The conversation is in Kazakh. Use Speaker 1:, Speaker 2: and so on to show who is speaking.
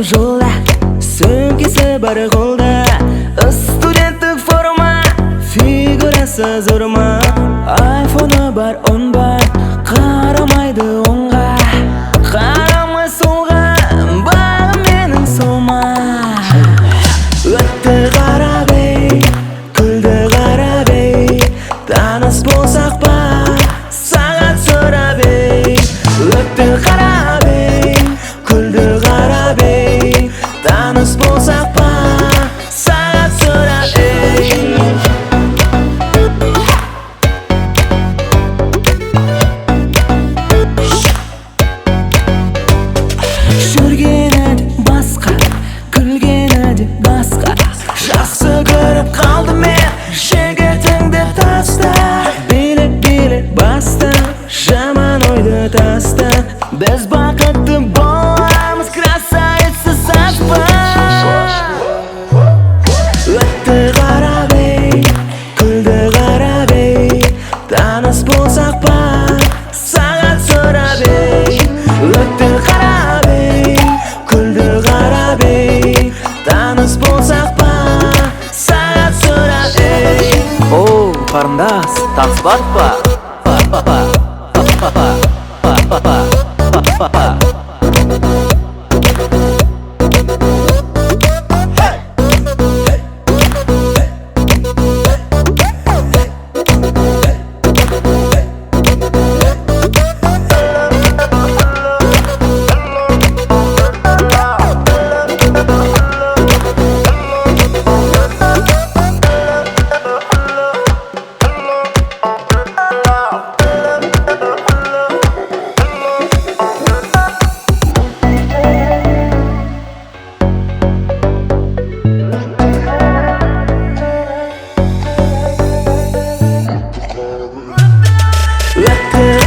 Speaker 1: жолда, сөмкесі бар қолда. Студенттік форма, фигурасы зор ма. Айфоны бар, он бар, қарамайды оңға, қарамай солға, бағым менің солма. Өтті қарап ей, күлді қарап ей, таныс болсақ па, сағат сұрап ей. Өтті қарап ей, күлді қарап ей, таныс болсақ па, сағат сұрап ей. Жүргені де басқа, күлгені де басқа. Жақсы көріп қалдым мен, жігітіңді таста. Билік баста, жаман ойды таста. Біз бақытты боламыз, красавица саспа. Өтті қарап ей, күлді қарап ей, таныс болсақ па, сағат сұрап ей. Өтті қарап ей, күлді қарап ей, таныс болсақ па, сағат сұрап ей.
Speaker 2: Оу, қарындас, таныспадық па?
Speaker 1: Өтті